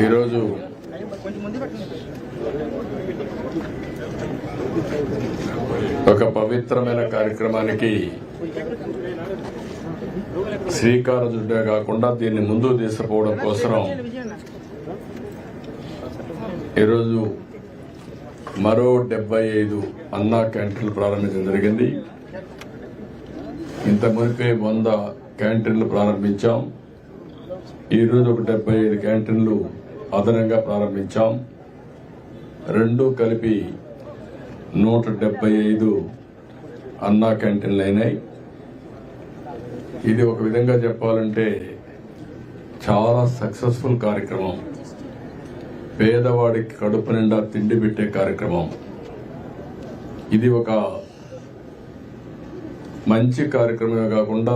ఈరోజు ఒక పవిత్రమైన కార్యక్రమానికి శ్రీకారం చుట్టే కాకుండా దీన్ని ముందుకు తీసుకుపోవడం కోసం ఈరోజు మరో 75 అన్నా క్యాంటీన్లు ప్రారంభించడం జరిగింది. ఇంత మునిపే 100 క్యాంటీన్లు ప్రారంభించాం. ఈరోజు ఒక 75 క్యాంటీన్లు అదనంగా ప్రారంభించాం. రెండు కలిపి 175 అన్నా క్యాంటీన్లు అయినాయి. ఇది ఒక విధంగా చెప్పాలంటే చాలా సక్సెస్ఫుల్ కార్యక్రమం. పేదవాడికి కడుపు నిండా తిండి పెట్టే కార్యక్రమం. ఇది ఒక మంచి కార్యక్రమమే కాకుండా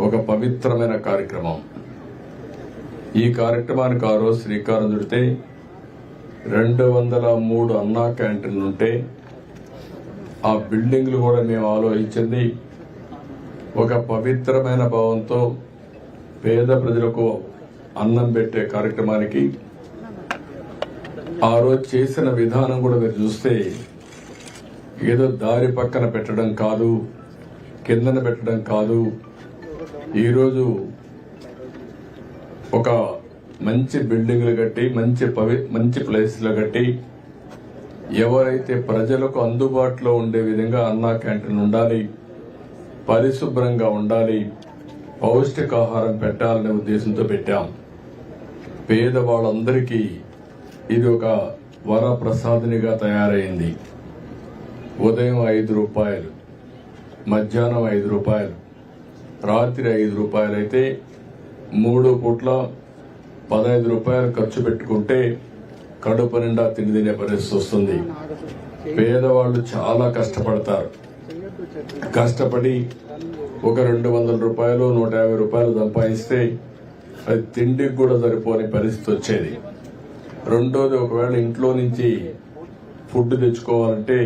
ఒక పవిత్రమైన కార్యక్రమం. ఈ కార్యక్రమానికి ఆ రోజు శ్రీకారం చుడితే 203 అన్నా క్యాంటీన్లు ఉంటే ఆ బిల్డింగ్లు కూడా మేము ఆలోచించింది ఒక పవిత్రమైన భావంతో పేద ప్రజలకు అన్నం పెట్టే కార్యక్రమానికి. ఆ రోజు చేసిన విధానం కూడా మీరు చూస్తే ఏదో దారి పక్కన పెట్టడం కాదు, కిందన పెట్టడం కాదు. ఈరోజు ఒక మంచి బిల్డింగ్లు కట్టి మంచి ప్లేస్లు కట్టి ఎవరైతే ప్రజలకు అందుబాటులో ఉండే విధంగా అన్నా క్యాంటీన్ ఉండాలి, పరిశుభ్రంగా ఉండాలి, పౌష్టికాహారం పెట్టాలనే ఉద్దేశంతో పెట్టాం. పేదవాళ్ళందరికీ ఇది ఒక వరప్రసాదినిగా తయారైంది. ఉదయం 5 రూపాయలు, మధ్యాహ్నం 5 రూపాయలు, రాత్రి 5 రూపాయలు అయితే 3 పూట్ల 15 రూపాయలు ఖర్చు పెట్టుకుంటే కడుపు నిండా తిండి తినే పరిస్థితి వస్తుంది. పేదవాళ్లు చాలా కష్టపడతారు. కష్టపడి ఒక 200 రూపాయలు 150 రూపాయలు సంపాదిస్తే అది తిండికి కూడా సరిపోని పరిస్థితి వచ్చేది. రెండోది, ఒకవేళ ఇంట్లో నుంచి ఫుడ్ తెచ్చుకోవాలంటే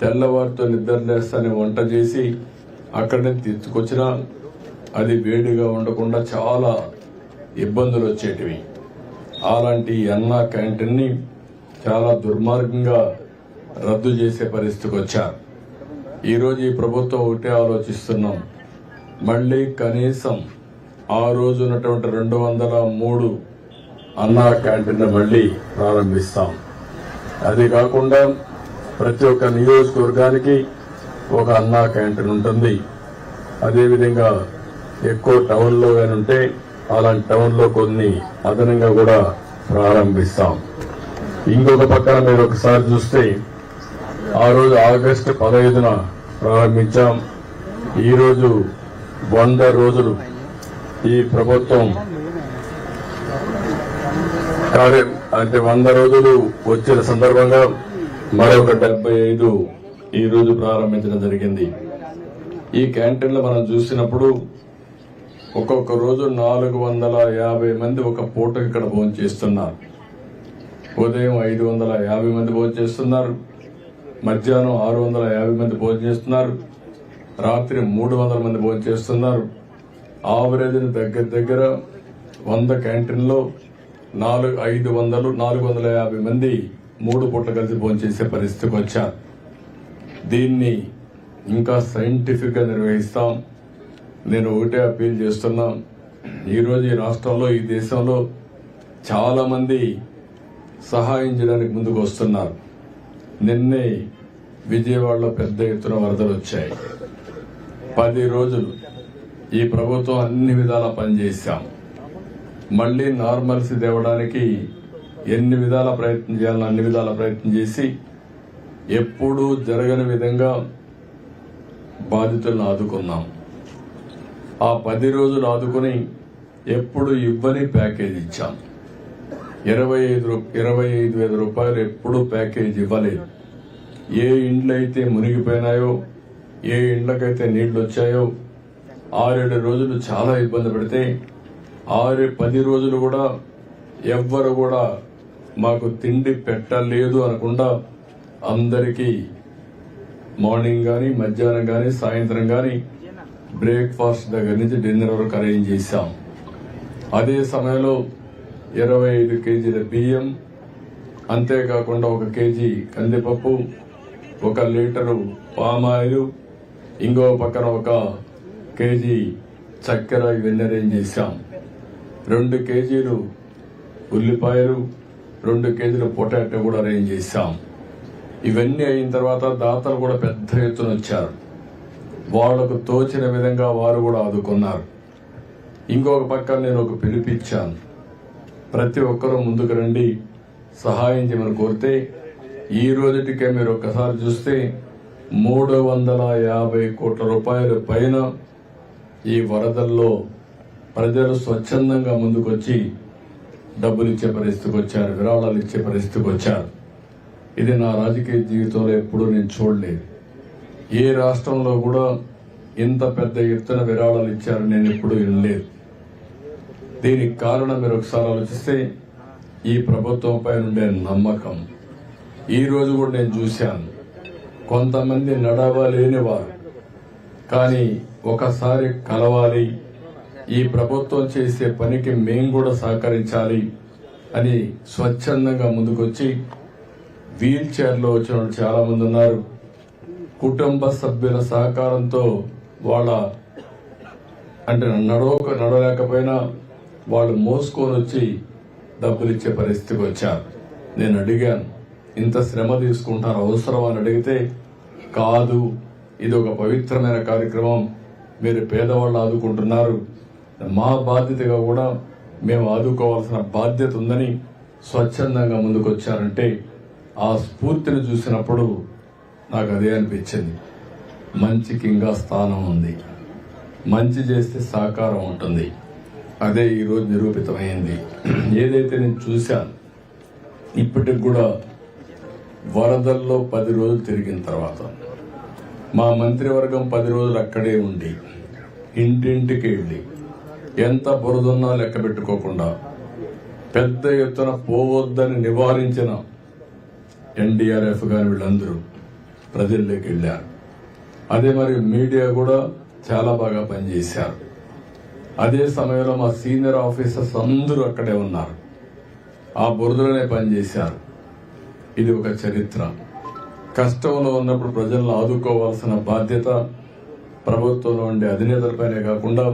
తెల్లవారితో నిద్రలేస్తానే వంట చేసి అక్కడి నుంచి తెచ్చుకొచ్చినా అది వేడిగా ఉండకుండా చాలా ఇబ్బందులు వచ్చేటివి. అలాంటి అన్నా క్యాంటీన్ ని చాలా దుర్మార్గంగా రద్దు చేసే పరిస్థితికి వచ్చారు. ఈరోజు ఈ ప్రభుత్వం ఒకటే ఆలోచిస్తున్నాం, మళ్లీ కనీసం ఆ రోజు ఉన్నటువంటి 203 అన్నా క్యాంటీన్ మళ్లీ ప్రారంభిస్తాం. అది కాకుండా ప్రతి ఒక్క నియోజకవర్గానికి ఒక అన్నా క్యాంటీన్ ఉంటుంది. అదేవిధంగా ఎక్కువ టౌన్లో కానీ ఉంటే అలాంటి టౌన్లో కొన్ని అదనంగా కూడా ప్రారంభిస్తాం. ఇంకొక పక్కన మీరు ఒకసారి చూస్తే ఆ రోజు ఆగస్టు 15న ప్రారంభించాం. ఈరోజు 100 రోజులు ఈ ప్రభుత్వం అంటే 100 రోజులు వచ్చిన సందర్భంగా మరొక 75 ఈ రోజు ప్రారంభించడం జరిగింది. ఈ క్యాంటీన్లో మనం చూసినప్పుడు ఒక్కొక్క రోజు 450 మంది ఒక పూటకి ఇక్కడ భోజనం చేస్తున్నారు. ఉదయం 550 మంది భోజనం చేస్తున్నారు, మధ్యాహ్నం 650 మంది భోజనం చేస్తున్నారు, రాత్రి 300 మంది భోజనం చేస్తున్నారు. ఆవరేజ్ దగ్గర 100 క్యాంటీన్లో 450 మంది 3 పూట్ల కలిసి భోజనం చేసే పరిస్థితికి వచ్చారు. దీన్ని ఇంకా సైంటిఫిక్ గా నిర్వహిస్తాం. నేను ఒకటే అప్పీల్ చేస్తున్నా, ఈరోజు ఈ రాష్ట్రంలో ఈ దేశంలో చాలా మంది సహాయం చేయడానికి ముందుకు వస్తున్నారు. నిన్నే విజయవాడలో పెద్ద ఎత్తున వరదలు వచ్చాయి. 10 రోజులు ఈ ప్రభుత్వం అన్ని విధాలా పనిచేశాం. మళ్లీ నార్మల్సీ తేవడానికి ఎన్ని విధాల ప్రయత్నం చేయాలని అన్ని విధాల ప్రయత్నం చేసి ఎప్పుడూ జరగని విధంగా బాధితులను ఆదుకున్నాం. ఆ 10 రోజులు ఆదుకుని ఎప్పుడు ఇవ్వని ప్యాకేజ్ ఇచ్చాం. 25,000 రూపాయలు ఎప్పుడూ ప్యాకేజ్ ఇవ్వలేదు. ఏ ఇండ్లైతే మునిగిపోయినాయో, ఏ ఇండ్లకైతే నీళ్లు వచ్చాయో 6-7 రోజులు చాలా ఇబ్బంది పడితే 10 రోజులు కూడా ఎవ్వరు కూడా మాకు తిండి పెట్టలేదు అనకుండా అందరికీ మార్నింగ్ గాని, మధ్యాహ్నం గాని, సాయంత్రం గాని బ్రేక్ఫాస్ట్ దగ్గర నుంచి డిన్నర్ వరకు అరేంజ్ చేశాం. అదే సమయంలో 25 కేజీల బియ్యం, అంతేకాకుండా 1 కేజీ కందిపప్పు, 1 లీటరు పామాయిల్, ఇంకో పక్కన 1 కేజీ చక్కెర ఇవన్నీ అరేంజ్ చేశాం. 2 కేజీలు ఉల్లిపాయలు, 2 కేజీల పొటాటో కూడా అరేంజ్ చేశాం. ఇవన్నీ అయిన తర్వాత దాతలు కూడా పెద్ద ఎత్తున వచ్చారు. వాళ్లకు తోచిన విధంగా వారు కూడా ఆదుకున్నారు. ఇంకొక పక్క నేను ఒక పిలిపిచ్చాను, ప్రతి ఒక్కరూ ముందుకు రండి, సహాయం చేయమని కోరితే ఈ రోజుటికే మీరు ఒక్కసారి చూస్తే 350 కోట్ల రూపాయల పైన ఈ వరదల్లో ప్రజలు స్వచ్ఛందంగా ముందుకొచ్చి డబ్బులు ఇచ్చే పరిస్థితికి వచ్చారు, విరాళాలు ఇచ్చే పరిస్థితికి వచ్చారు. ఇది నా రాజకీయ జీవితంలో ఎప్పుడూ నేను చూడలేదు. ఏ రాష్ట్రంలో కూడా ఇంత పెద్ద ఎత్తున విరాళాలు ఇచ్చారని నేను ఎప్పుడూ వినలేదు. దీనికి కారణం మీరు ఒకసారి ఆలోచిస్తే ఈ ప్రభుత్వంపై ఉండే నమ్మకం. ఈ రోజు కూడా నేను చూశాను, కొంతమంది నడవలేని వారు కానీ ఒకసారి కలవాలి, ఈ ప్రభుత్వం చేసే పనికి మేం కూడా సహకరించాలి అని స్వచ్ఛందంగా ముందుకొచ్చి వీల్ చైర్లో వచ్చిన వాళ్ళు చాలా మంది ఉన్నారు. కుటుంబ సభ్యుల సహకారంతో వాళ్ళ అంటే నడవలేకపోయినా వాళ్ళు మోసుకొని వచ్చి డబ్బులు ఇచ్చే పరిస్థితికి వచ్చారు. నేను అడిగాను, ఇంత శ్రమ తీసుకుంటారు అవసరం అని అడిగితే, కాదు, ఇది ఒక పవిత్రమైన కార్యక్రమం, మీరు పేదవాళ్ళు ఆదుకుంటున్నారు, మా బాధ్యతగా కూడా మేము ఆదుకోవాల్సిన బాధ్యత ఉందని స్వచ్ఛందంగా ముందుకొచ్చారంటే ఆ స్ఫూర్తిని చూసినప్పుడు నాకు అదే అనిపించింది. మంచికి ఇంకా స్థానం ఉంది, మంచి చేస్తే సహకారం ఉంటుంది. అదే ఈరోజు నిరూపితమైంది. ఏదైతే నేను చూశాను, ఇప్పటికి కూడా వరదల్లో 10 రోజులు తిరిగిన తర్వాత మా మంత్రివర్గం 10 రోజులు అక్కడే ఉండి ఇంటింటికి వెళ్ళి ఎంత బురదున్నా లెక్క పెట్టుకోకుండా పెద్ద ఎత్తున పోవద్దని నివారించిన ఎన్డీఆర్ఎఫ్ గాని వీళ్ళందరూ ప్రజల్లోకి వెళ్ళారు. అదే మరి మీడియా కూడా చాలా బాగా పనిచేశారు. అదే సమయంలో మా సీనియర్ ఆఫీసర్స్ అందరూ అక్కడే ఉన్నారు, ఆ బురదలోనే పనిచేశారు. ఇది ఒక చరిత్ర. కష్టంలో ఉన్నప్పుడు ప్రజలను ఆదుకోవాల్సిన బాధ్యత ప్రభుత్వంలో ఉండే అధినేతలపైనే కాకుండా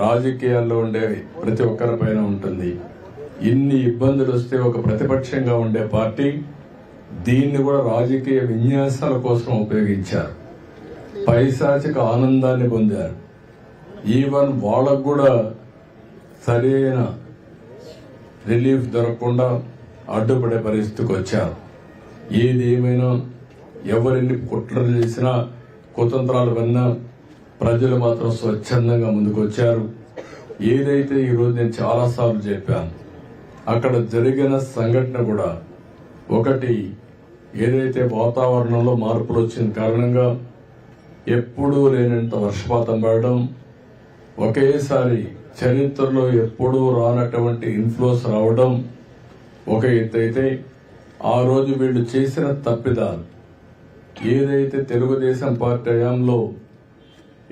రాజకీయాల్లో ఉండే ప్రతి ఒక్కరిపైన ఉంటుంది. ఇన్ని ఇబ్బందులు వస్తే ఒక ప్రతిపక్షంగా ఉండే పార్టీ దీన్ని కూడా రాజకీయ విన్యాసాల కోసం ఉపయోగించారు. పైశాచిక ఆనందాన్ని పొందారు. ఈవెన్ వాళ్ళకు కూడా సరైన రిలీఫ్ దొరకకుండా అడ్డుపడే పరిస్థితికి వచ్చారు. ఏది ఏమైనా ఎవరిని కుట్రలు చేసినా కుతంత్రాలు విన్నా ప్రజలు మాత్రం స్వచ్ఛందంగా ముందుకొచ్చారు. ఏదైతే ఈరోజు నేను చాలాసార్లు చెప్పాను, అక్కడ జరిగిన సంఘటన కూడా ఒకటి, ఏదైతే వాతావరణంలో మార్పులు వచ్చిన కారణంగా ఎప్పుడూ లేనంత వర్షపాతం పడడం, ఒకేసారి చరిత్రలో ఎప్పుడూ రానటువంటి ఇన్ఫ్లోస్ రావడం ఒక ఎత్తు అయితే, ఆ రోజు వీళ్ళు చేసిన తప్పిదాలు ఏదైతే తెలుగుదేశం పార్టీ హయాంలో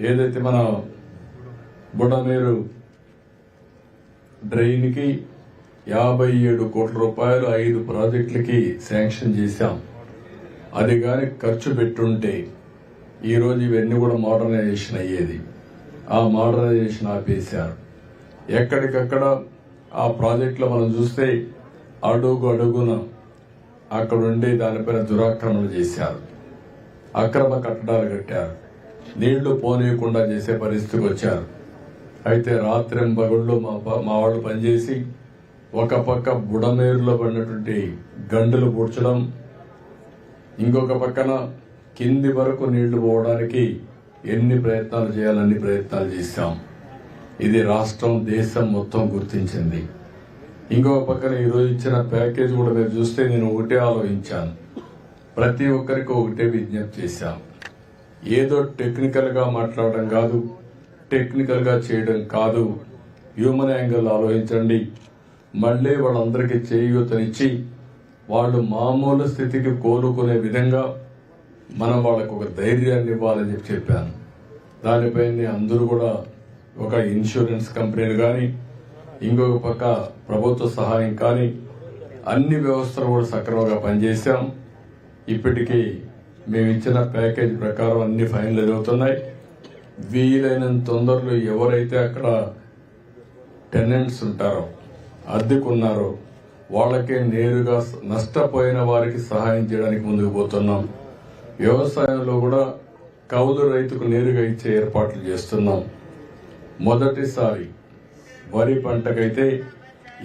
ఏదైతే మన బుడమేరు డ్రైన్కి 57 కోట్ల రూపాయలు 5 ప్రాజెక్టులకి శాంక్షన్ చేశాం. అది గాని ఖర్చు పెట్టుంటే ఈరోజు ఇవన్నీ కూడా మోడర్నైజేషన్ అయ్యేది. ఆ మోడర్నైజేషన్ ఆపేశారు. ఎక్కడికక్కడ ఆ ప్రాజెక్టులో మనం చూస్తే అడుగు అడుగున అక్కడుండి దానిపైన దురాక్రమణలు చేశారు, అక్రమ కట్టడాలు కట్టారు, నీళ్లు పోనీయకుండా చేసే పరిస్థితికి వచ్చారు. అయితే రాత్రింబగళ్ళు మా వాళ్ళు పనిచేసి ఒక పక్క బుడమేరులో పడినటువంటి గండులు పూడ్చడం, ఇంకొక పక్కన కింది వరకు నీళ్లు పోవడానికి ఎన్ని ప్రయత్నాలు చేయాలని ప్రయత్నాలు చేశాం. ఇది రాష్ట్రం దేశం మొత్తం గుర్తించింది. ఇంకొక పక్కన ఈరోజు ఇచ్చిన ప్యాకేజ్ కూడా మీరు చూస్తే నేను ఒకటే ఆలోచించాను, ప్రతి ఒక్కరికి ఒకటే విజ్ఞప్తి చేశాం. ఏదో టెక్నికల్ గా మాట్లాడడం కాదు, టెక్నికల్ గా చేయడం కాదు, హ్యూమన్ యాంగిల్ ఆలోచించండి. మళ్లీ వాళ్ళందరికీ చేయూతనిచ్చి వాళ్ళు మామూలు స్థితికి కోలుకునే విధంగా మనం వాళ్ళకు ఒక ధైర్యాన్ని ఇవ్వాలని చెప్పాను. దానిపై అందరూ కూడా ఒక ఇన్సూరెన్స్ కంపెనీలు కానీ ఇంకొక పక్క ప్రభుత్వ సహాయం కానీ అన్ని వ్యవస్థలు కూడా సక్రమంగా పనిచేశాం. ఇప్పటికీ మేము ఇచ్చిన ప్యాకేజ్ ప్రకారం అన్ని ఫైనల్ అవుతున్నాయి. వీలైనంత తొందరలో ఎవరైతే అక్కడ టెనెంట్స్ ఉంటారో, అద్దెకున్నారో వాళ్ళకే నేరుగా నష్టపోయిన వారికి సహాయం చేయడానికి ముందుకు పోతున్నాం. వ్యవసాయంలో కూడా కౌలు రైతుకు నేరుగా ఇచ్చే ఏర్పాట్లు చేస్తున్నాం. మొదటిసారి వరి పంటకైతే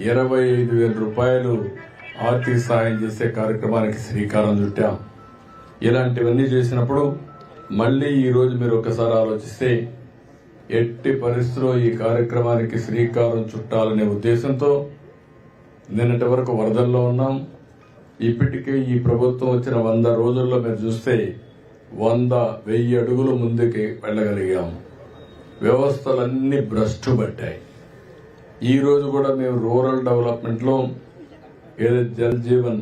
25,000 రూపాయలు ఆర్థిక సాయం చేసే కార్యక్రమానికి శ్రీకారం చుట్టాం. ఇలాంటివన్నీ చేసినప్పుడు మళ్లీ ఈ రోజు మీరు ఒకసారి ఆలోచిస్తే ఎట్టి పరిస్థితుల్లో ఈ కార్యక్రమానికి శ్రీకారం చుట్టాలనే ఉద్దేశంతో నిన్నటి వరకు వరదల్లో ఉన్నాం. ఇప్పటికే ఈ ప్రభుత్వం వచ్చిన 100 రోజుల్లో మీరు చూస్తే 100,000 అడుగులు ముందుకి వెళ్ళగలిగాం. వ్యవస్థలన్నీ భ్రష్టు పట్టాయి. ఈ రోజు కూడా మేము రూరల్ డెవలప్మెంట్ లో ఏదైతే జల్ జీవన్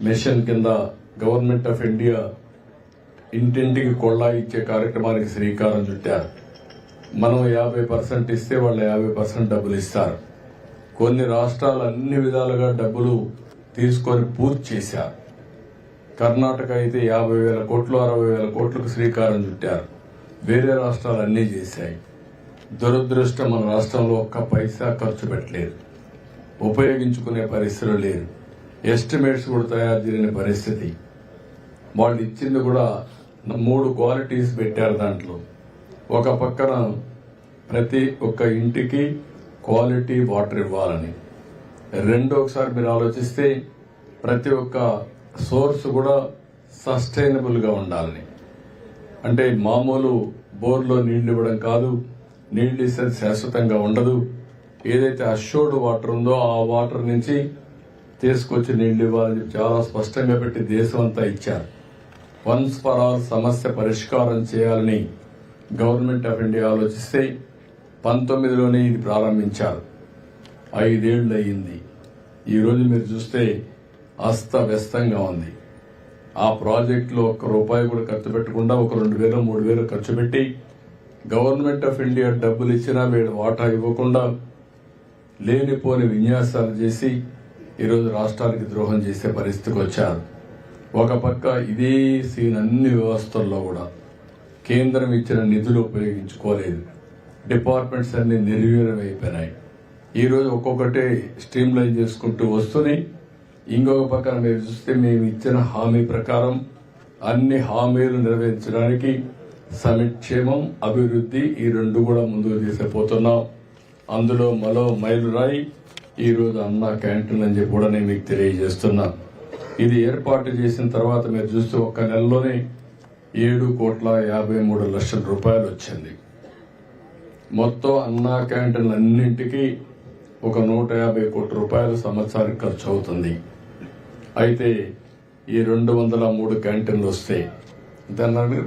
మిషన్ కింద గవర్నమెంట్ ఆఫ్ ఇండియా ఇంటింటికి కొళ్ళా ఇచ్చే కార్యక్రమానికి శ్రీకారం చుట్టారు. మనం 50% ఇస్తే వాళ్ళు 50% డబ్బులు ఇస్తారు. కొన్ని రాష్ట్రాలు అన్ని విధాలుగా డబ్బులు తీసుకొని పూర్తి చేశారు. కర్ణాటక అయితే 50,000 కోట్లు 60,000 కోట్లకు శ్రీకారం చుట్టారు. వేరే రాష్ట్రాలు అన్నీ చేశాయి. దురదృష్టం మన రాష్ట్రంలో ఒక్క పైసా ఖర్చు పెట్టలేదు, ఉపయోగించుకునే పరిస్థితులు లేదు, ఎస్టిమేట్స్ కూడా తయారు చేయని పరిస్థితి. వాళ్ళు ఇచ్చింది కూడా 3 క్వాలిటీస్ పెట్టారు. దాంట్లో ఒక పక్కన ప్రతి ఒక్క ఇంటికి క్వాలిటీ వాటర్ ఇవ్వాలని, ఒకసారి మీరు ఆలోచిస్తే ప్రతి ఒక్క సోర్స్ కూడా సస్టైనబుల్ గా ఉండాలని. అంటే మామూలు బోర్లో నీళ్లు ఇవ్వడం కాదు, నీళ్లు ఇస్తే శాశ్వతంగా ఉండదు. ఏదైతే అష్యూర్డ్ వాటర్ ఉందో ఆ వాటర్ నుంచి తీసుకొచ్చి నీళ్లు ఇవ్వాలని చాలా స్పష్టంగా పెట్టి దేశం అంతా ఇచ్చారు. వన్స్ ఫర్ ఆల్ సమస్య పరిష్కారం చేయాలని గవర్నమెంట్ ఆఫ్ ఇండియా ఆలోచిస్తే 19లోనే ఇది ప్రారంభించారు. 5 ఏళ్లు అయ్యింది. ఈ రోజు మీరు చూస్తే అస్తవ్యస్తంగా ఉంది. ఆ ప్రాజెక్టులో ₹1 కూడా ఖర్చు పెట్టకుండా ఒక 2,000 3,000 ఖర్చు పెట్టి గవర్నమెంట్ ఆఫ్ ఇండియా డబ్బులు ఇచ్చినా వీడు వాటా ఇవ్వకుండా లేనిపోని విన్యాసాలు చేసి ఈరోజు రాష్ట్రానికి ద్రోహం చేసే పరిస్థితికి వచ్చారు. ఒక పక్క ఇదే సీన్ అన్ని వ్యవస్థల్లో కూడా కేంద్రం ఇచ్చిన నిధులు ఉపయోగించుకోలేదు. డిపార్ట్మెంట్స్ అన్ని నిర్వీర్యం అయిపోయినాయి. ఈ రోజు ఒక్కొక్కటే స్ట్రీమ్ లైన్ చేసుకుంటూ వస్తున్నాయి. ఇంకొక పక్కన మీరు చూస్తే మేము ఇచ్చిన హామీ ప్రకారం అన్ని హామీలు నెరవేర్చడానికి సంక్షేమం, అభివృద్ధి ఈ 2 కూడా ముందుకు తీసుకుపోతున్నాం. అందులో మరో మైలురాయి ఈ రోజు అన్నా క్యాంటీన్ అని చెప్పి కూడా నేను మీకు తెలియజేస్తున్నా. ఇది ఏర్పాటు చేసిన తర్వాత మీరు చూస్తే ఒక్క నెలలోనే 7,53,00,000 రూపాయలు వచ్చింది. మొత్తం అన్నా క్యాంటీన్లు అన్నింటికీ ఒక 150 కోట్ల రూపాయలు సంవత్సరానికి ఖర్చు అవుతుంది. అయితే ఈ 203 క్యాంటీన్లు వస్తే 150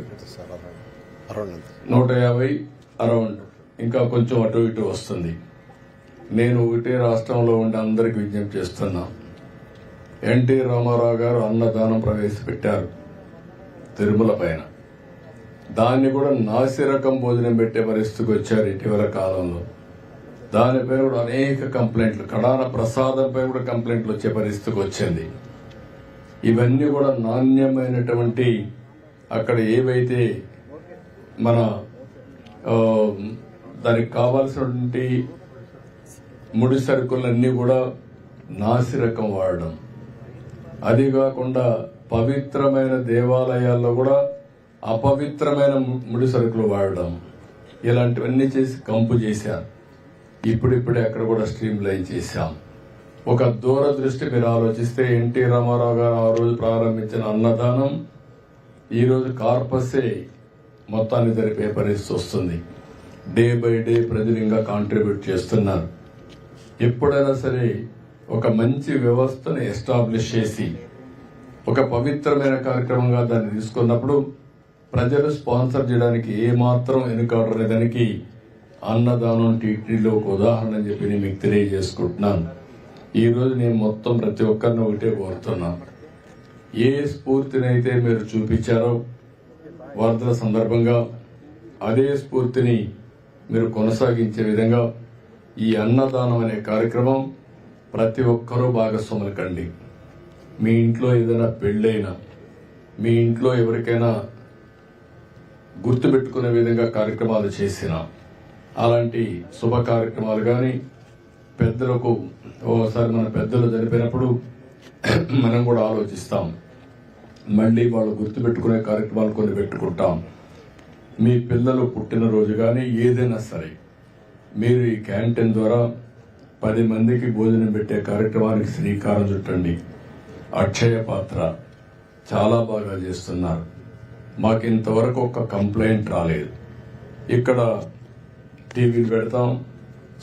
అరౌండ్ ఇంకా కొంచెం అటు ఇటు వస్తుంది. నేను ఒకటే రాష్ట్రంలో ఉండి అందరికి విజ్ఞప్తి చేస్తున్నా. ఎన్టీ రామారావు గారు అన్నదానం ప్రవేశపెట్టారు తిరుమల పైన. దాన్ని కూడా నాసిరకం భోజనం పెట్టే పరిస్థితికి వచ్చారు ఇటీవల కాలంలో. దానిపైన కూడా అనేక కంప్లైంట్లు, కడాన ప్రసాదంపై కూడా కంప్లైంట్లు వచ్చే పరిస్థితికి వచ్చింది. ఇవన్నీ కూడా నాణ్యమైనటువంటి అక్కడ ఏవైతే మన దానికి కావాల్సినటువంటి ముడి సరుకులన్నీ కూడా నాసిరకం వాడడం, అది కాకుండా పవిత్రమైన దేవాలయాల్లో కూడా అపవిత్రమైన ముడి సరుకులు వాడడం, ఇలాంటివన్నీ చేసి కంపు చేశారు. ఇప్పుడిప్పుడే అక్కడ కూడా స్ట్రీమ్ లైన్ చేశాం. ఒక దూరదృష్టి మీరు ఆలోచిస్తే ఎన్టీ రామారావు గారు ఆ రోజు ప్రారంభించిన అన్నదానం ఈ రోజు కార్పసే మొత్తాన్ని జరిపే పరిస్థితి వస్తుంది. డే బై డే ప్రజలు ఇంకా కాంట్రిబ్యూట్ చేస్తున్నారు. ఎప్పుడైనా సరే ఒక మంచి వ్యవస్థను ఎస్టాబ్లిష్ చేసి ఒక పవిత్రమైన కార్యక్రమంగా దాన్ని తీసుకున్నప్పుడు ప్రజలు స్పాన్సర్ చేయడానికి ఏమాత్రం వెనుకాడనే దానికి అన్నదానం టీటీలో ఒక ఉదాహరణ అని చెప్పి నేను మీకు తెలియజేసుకుంటున్నాను. ఈ రోజు నేను మొత్తం ప్రతి ఒక్కరిని ఒకటే కోరుతున్నాను. ఏ స్ఫూర్తినైతే మీరు చూపించారో వరదల సందర్భంగా అదే స్ఫూర్తిని మీరు కొనసాగించే విధంగా ఈ అన్నదానం అనే కార్యక్రమం ప్రతి ఒక్కరూ భాగస్వాములు కండి. మీ ఇంట్లో ఏదైనా పెళ్ళైనా, మీ ఇంట్లో ఎవరికైనా గుర్తుపెట్టుకునే విధంగా కార్యక్రమాలు చేసినా, అలాంటి శుభ కార్యక్రమాలు కానీ పెద్దలకు ఓసారి మన పెద్దలు జరిపినప్పుడు మనం కూడా ఆలోచిస్తాం, మళ్ళీ వాళ్ళు గుర్తుపెట్టుకునే కార్యక్రమాలు కొన్ని పెట్టుకుంటాం. మీ పిల్లలు పుట్టినరోజు కానీ ఏదైనా సరే మీరు ఈ క్యాంటీన్ ద్వారా 10 మందికి భోజనం పెట్టే కార్యక్రమానికి శ్రీకారం చుట్టండి. అక్షయ పాత్ర చాలా బాగా చేస్తున్నారు. మాకు ఇంతవరకు ఒక కంప్లైంట్ రాలేదు. ఇక్కడ టీవీలు పెడతాం,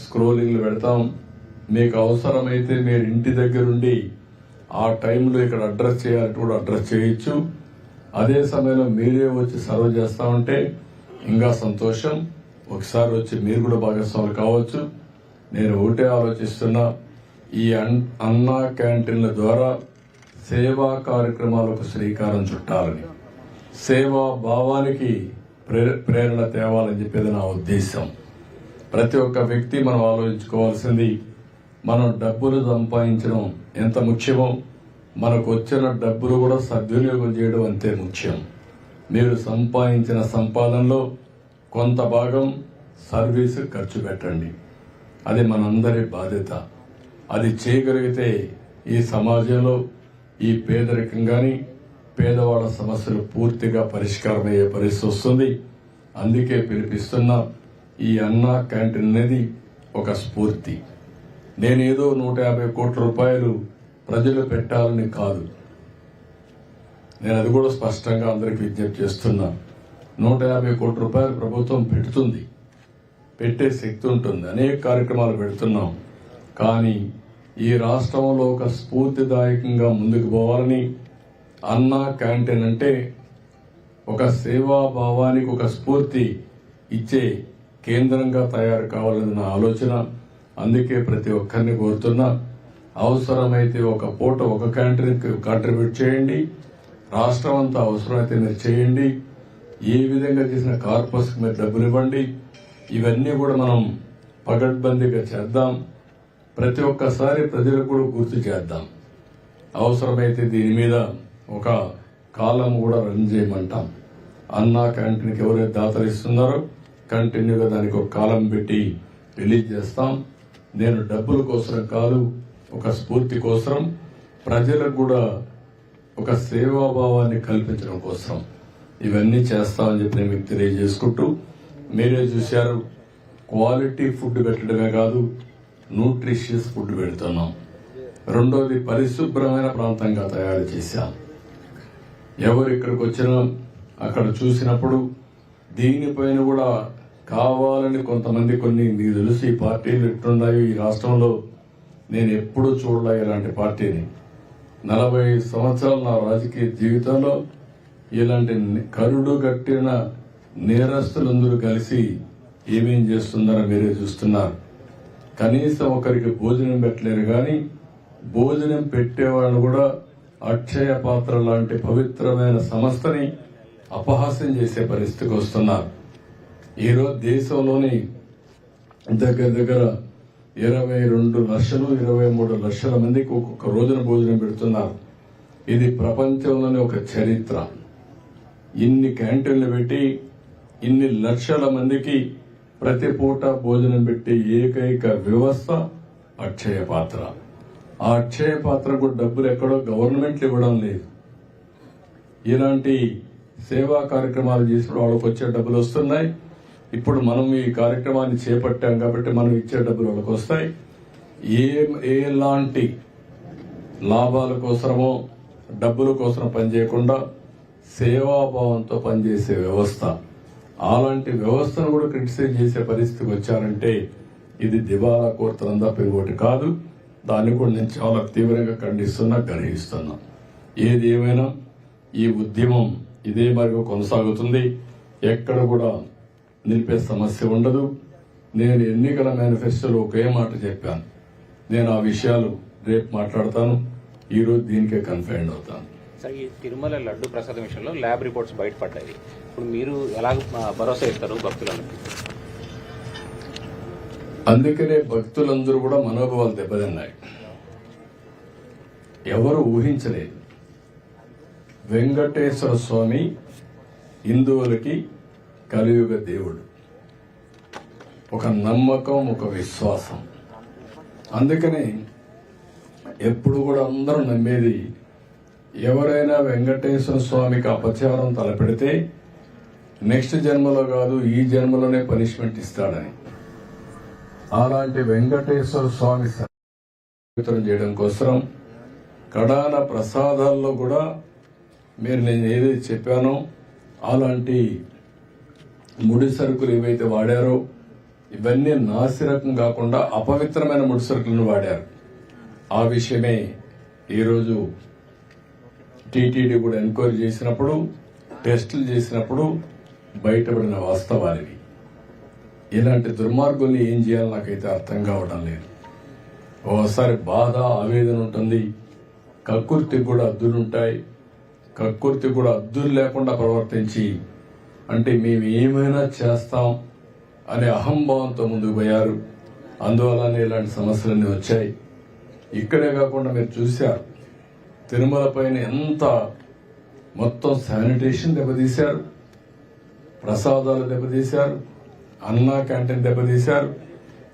స్క్రోలింగ్లు పెడతాం. మీకు అవసరమైతే మీరు ఇంటి దగ్గరుండి ఆ టైంలో ఇక్కడ అడ్రస్ చేయాలంటే కూడా అడ్రస్ చేయొచ్చు. అదే సమయంలో మీరే వచ్చి సర్వ్ చేస్తామంటే ఇంకా సంతోషం. ఒకసారి వచ్చి మీరు కూడా భాగస్వాములు కావచ్చు. నేను ఒకటే ఆలోచిస్తున్నా, ఈ అన్నా క్యాంటీన్ల ద్వారా సేవా కార్యక్రమాలకు శ్రీకారం చుట్టాలని, సేవా భావానికి ప్రేరణ తేవాలని చెప్పేది నా ఉద్దేశం. ప్రతి ఒక్క వ్యక్తి మనం ఆలోచించుకోవాల్సింది, మనం డబ్బులు సంపాదించడం ఎంత ముఖ్యమో మనకు వచ్చిన డబ్బులు కూడా సద్వినియోగం చేయడం అంతే ముఖ్యం. మీరు సంపాదించిన సంపాదనలో కొంత భాగం సర్వీసు ఖర్చు పెట్టండి. అది మనందరి బాధ్యత. అది చేయగలిగితే ఈ సమాజంలో ఈ పేదరికం కానీ పేదవాళ్ళ సమస్యలు పూర్తిగా పరిష్కారమయ్యే పరిస్థితి వస్తుంది. అందుకే పిలిపిస్తున్నా, ఈ అన్నా క్యాంటీన్ అనేది ఒక స్ఫూర్తి. నేనేదో 150 కోట్ల రూపాయలు ప్రజలు పెట్టాలని కాదు. నేను అది కూడా స్పష్టంగా అందరికీ విజ్ఞప్తి చేస్తున్నా. 150 కోట్ల రూపాయలు ప్రభుత్వం పెడుతుంది, పెట్టే శక్తి ఉంటుంది. అనేక కార్యక్రమాలు పెడుతున్నాం. కానీ ఈ రాష్ట్రంలో ఒక స్ఫూర్తిదాయకంగా ముందుకు పోవాలని, అన్నా క్యాంటీన్ అంటే ఒక సేవాభావానికి ఒక స్ఫూర్తి ఇచ్చే కేంద్రంగా తయారు కావాలని నా ఆలోచన. అందుకే ప్రతి ఒక్కరిని కోరుతున్నా, అవసరమైతే ఒక పూట ఒక క్యాంటీన్కి కాంట్రిబ్యూట్ చేయండి. రాష్ట్రం అంతా అవసరమైతే మీరు చేయండి. ఏ విధంగా చేసిన కార్పస్కి మీరు డబ్బులు ఇవ్వండి. ఇవన్నీ కూడా మనం పగడ్బందీగా చేద్దాం. ప్రతి ఒక్కసారి ప్రజలకు కూడా గుర్తు చేద్దాం. అవసరమైతే దీని మీద ఒక కాలం కూడా రన్ చేయమంటాం. అన్నా క్యాంటీన్కి ఎవరైతే దాతలు ఇస్తున్నారో కంటిన్యూగా దానికి ఒక కాలం పెట్టి రిలీజ్ చేస్తాం. నేను డబ్బుల కోసం కాదు, ఒక స్ఫూర్తి కోసం, ప్రజలకు కూడా ఒక సేవాభావాన్ని కల్పించడం కోసం ఇవన్నీ చేస్తామని చెప్పి నేను మీకు తెలియజేసుకుంటూ, మీరే చూశారు, క్వాలిటీ ఫుడ్ పెట్టడమే కాదు, న్యూట్రిషియస్ ఫుడ్ పెడుతున్నాం. రెండోది పరిశుభ్రమైన ప్రాంతంగా తయారు చేశాం. ఎవరు ఇక్కడికి వచ్చినా అక్కడ చూసినప్పుడు దీనిపైన కూడా కావాలని కొంతమంది మీకు తెలుసు ఈ పార్టీలు ఎట్లున్నాయో ఈ రాష్ట్రంలో నేను ఎప్పుడూ చూడలే ఇలాంటి పార్టీని. 40 సంవత్సరాల నా రాజకీయ జీవితంలో ఇలాంటి కరుడు గట్టిన నేరస్తులందరూ కలిసి ఏమేం చేస్తున్నారో మీరే చూస్తున్నారు. కనీసం ఒకరికి భోజనం పెట్టలేరు కానీ భోజనం పెట్టేవాళ్ళు కూడా అక్షయ పాత్ర లాంటి పవిత్రమైన సంస్థని అపహాస్యం చేసే పరిస్థితికి వస్తున్నారు. ఈరోజు దేశంలోని దగ్గర 22 లక్షలు 23 లక్షల మందికి ఒక్కొక్క రోజున భోజనం పెడుతున్నారు. ఇది ప్రపంచంలోని ఒక చరిత్ర. ఇన్ని క్యాంటీన్లు పెట్టి ఇన్ని లక్షల మందికి ప్రతి పూట భోజనం పెట్టి ఏకైక వ్యవస్థ అక్షయ పాత్ర. ఆ అక్షయ పాత్రకు డబ్బులు ఎక్కడో గవర్నమెంట్లు ఇవ్వడం లేదు. ఇలాంటి సేవా కార్యక్రమాలు చేసిన వాళ్ళకి వచ్చే డబ్బులు వస్తున్నాయి. ఇప్పుడు మనం ఈ కార్యక్రమాన్ని చేపట్టాం కాబట్టి మనం ఇచ్చే డబ్బులు వాళ్ళకి వస్తాయి. ఎలాంటి లాభాల కోసమో డబ్బుల కోసం పనిచేయకుండా సేవాభావంతో పనిచేసే వ్యవస్థ. అలాంటి వ్యవస్థను కూడా క్రిటిసైజ్ చేసే పరిస్థితికి వచ్చారంటే ఇది దివాలా కోరుతనం తప్ప ఇంకోటి కాదు. దాన్ని కూడా నేను చాలా తీవ్రంగా ఖండిస్తున్నా, గ్రహిస్తున్నా. ఏది ఏమైనా ఈ ఉద్యమం ఇదే మరిగా కొనసాగుతుంది. ఎక్కడ కూడా నిలిపే సమస్య ఉండదు. నేను ఎన్నికల మేనిఫెస్టోలో ఒకే మాట చెప్పాను. నేను ఆ విషయాలు రేపు మాట్లాడతాను. ఈరోజు దీనికే కన్ఫైండ్ అవుతాను. సార్, ఈ తిరుమల లడ్డు ప్రసాదం విషయంలో ల్యాబ్ రిపోర్ట్స్ బయటపడ్డాయి. ఇప్పుడు మీరు ఎలా భరోసా ఇస్తారు భక్తులకు? అందుకనే భక్తులందరూ కూడా మనోభావాలు దెబ్బతిన్నాయి. ఎవరు ఊహించలేదు వెంకటేశ్వర స్వామి హిందువులకి కలియుగ దేవుడు, ఒక నమ్మకం, ఒక విశ్వాసం. అందుకని ఎప్పుడు కూడా అందరూ నమ్మేది, ఎవరైనా వెంకటేశ్వర స్వామికి అపచారం తలపెడితే నెక్స్ట్ జన్మలో కాదు ఈ జన్మలోనే పనిష్మెంట్ ఇస్తాడని. అలాంటి వెంకటేశ్వర స్వామి పవిత్రం చేయడం కోసం కడాన ప్రసాదాల్లో కూడా మీరు నేను ఏదైతే చెప్పానో అలాంటి ముడి సరుకులు ఏవైతే వాడారో ఇవన్నీ నాసిరకం కాకుండా అపవిత్రమైన ముడి సరుకులను వాడారు. ఆ విషయమే ఈరోజు టీటీడీ కూడా ఎంక్వైరీ చేసినప్పుడు, టెస్టులు చేసినప్పుడు బయటపడిన వాస్తవాలివి. ఇలాంటి దుర్మార్గుల్ని ఏం చేయాలో నాకైతే అర్థం కావడం లేదు. ఓసారి బాధ, ఆవేదన ఉంటుంది. కక్కుర్తికి కూడా హద్దులుంటాయి. కక్కుర్తికి కూడా హద్దులు లేకుండా ప్రవర్తించి, అంటే మేము ఏమైనా చేస్తాం అనే అహంభావంతో ముందుకు పోయారు. అందువల్లనే ఇలాంటి సమస్యలన్నీ వచ్చాయి. ఇక్కడే కాకుండా మీరు చూశారు, తిరుమల పైన ఎంత మొత్తం శానిటేషన్ దెబ్బతీశారు, ప్రసాదాలు దెబ్బతీశారు, అన్నా క్యాంటీన్ దెబ్బతీశారు.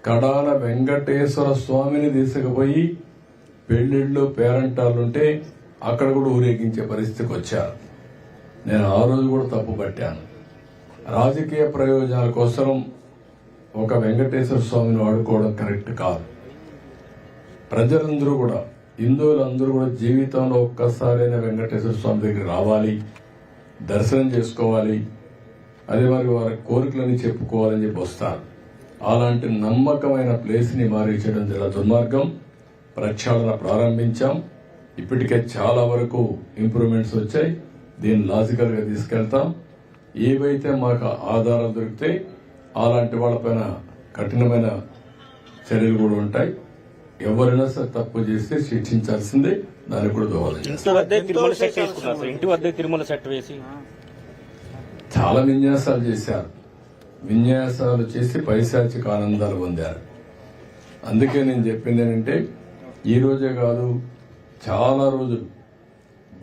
కడాన వెంకటేశ్వర స్వామిని తీసుకుపోయి పెళ్లిళ్ళు, పేరంటాలుంటే అక్కడ కూడా ఊరేగించే పరిస్థితికి వచ్చారు. నేను ఆ రోజు కూడా తప్పు పట్టాను. రాజకీయ ప్రయోజనాల కోసం ఒక వెంకటేశ్వర స్వామిని వాడుకోవడం కరెక్ట్ కాదు. ప్రజలందరూ కూడా, హిందువులందరూ కూడా జీవితంలో ఒక్కసారైనా వెంకటేశ్వర స్వామి దగ్గర రావాలి, దర్శనం చేసుకోవాలి, అదే మరి వారి కోరికలని చెప్పుకోవాలని చెప్పి వస్తారు. అలాంటి నమ్మకమైన ప్లేస్ ని మారించడం చాలా దుర్మార్గం. ప్రక్షాళన ప్రారంభించాం. ఇప్పటికే చాలా వరకు ఇంప్రూవ్మెంట్స్ వచ్చాయి. దీన్ని లాజికల్ గా తీసుకెళ్తాం. ఏవైతే మాకు ఆధారాలు దొరికితే అలాంటి వాళ్ళపైన కఠినమైన చర్యలు కూడా ఉంటాయి. ఎవరైనా సరే తప్పు చేస్తే శిక్షించాల్సిందే. దానికి కూడా దోహదం ఇంటి వద్దే తిరుమల సెట్ వేసి చాలా విన్యాసాలు చేశారు. విన్యాసాలు చేసి పైశాచిక ఆనందాలు పొందారు. అందుకే నేను చెప్పింది ఏంటంటే, ఈ రోజే కాదు చాలా రోజులు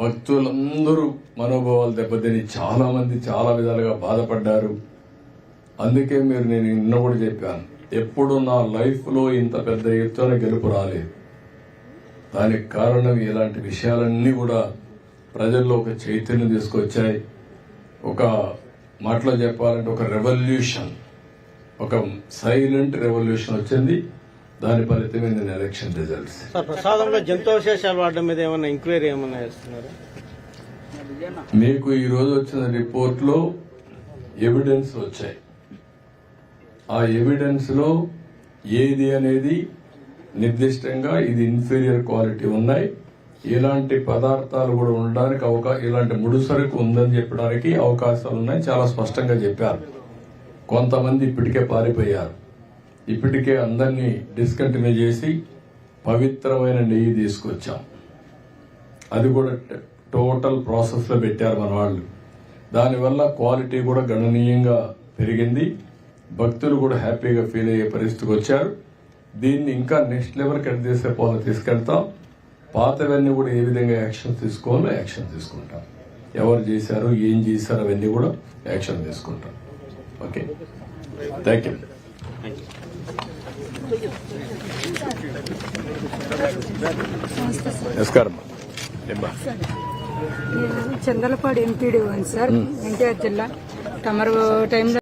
భక్తులందరూ మనోభావాలు దెబ్బతిని చాలా మంది చాలా విధాలుగా బాధపడ్డారు. అందుకే మీరు నేను నిన్న కూడా చెప్పాను, ఎప్పుడు నా లైఫ్ లో ఇంత పెద్ద ఎత్తున గెలుపు రాలేదు. దానికి కారణం ఇలాంటి విషయాలన్నీ కూడా ప్రజల్లో ఒక చైతన్యం తీసుకొచ్చాయి. ఒక మాటలో చెప్పాలంటే ఒక రెవల్యూషన్, ఒక సైలెంట్ రెవల్యూషన్ వచ్చింది. దాని ఫలితమే నేను ఎలక్షన్ రిజల్ట్స్. ప్రసాదంలో జంతువశేషాలు వాడడం మీద ఏమన్నా ఎంక్వైరీ ఏమన్నా చేస్తున్నారు? మీకు ఈ రోజు వచ్చిన రిపోర్ట్ లో ఎవిడెన్స్ వచ్చాయి. ఆ ఎవిడెన్స్ లో ఏది అనేది నిర్దిష్టంగా ఇది ఇన్ఫీరియర్ క్వాలిటీ ఉన్నాయి, ఇలాంటి పదార్థాలు కూడా ఉండడానికి ఇలాంటి ముడిసరుకు ఉందని చెప్పడానికి అవకాశాలు ఉన్నాయి. చాలా స్పష్టంగా చెప్పారు. కొంతమంది ఇప్పటికే పారిపోయారు. ఇప్పటికే అందరినీ డిస్కంటిన్యూ చేసి పవిత్రమైన నెయ్యి తీసుకొచ్చాం. అది కూడా టోటల్ ప్రాసెస్ లో పెట్టారు మన వాళ్ళు. దానివల్ల క్వాలిటీ కూడా గణనీయంగా పెరిగింది. భక్తులు కూడా హ్యాపీగా ఫీల్ అయ్యే పరిస్థితికి వచ్చారు. దీన్ని ఇంకా నెక్స్ట్ లెవెల్ కట్ చేసే పోలు తీసుకెళ్తాం. పాతవన్నీ కూడా ఏ విధంగా యాక్షన్ తీసుకోవాలో యాక్షన్ తీసుకుంటాం. ఎవరు చేశారు, ఏం చేశారు, అవన్నీ కూడా యాక్షన్ తీసుకుంటాం. Okay, thank you. నమస్కారం. చందలపాడు ఎంపీడీ సార్, ఎన్టీఆర్ జిల్లా. తమరు టైంలో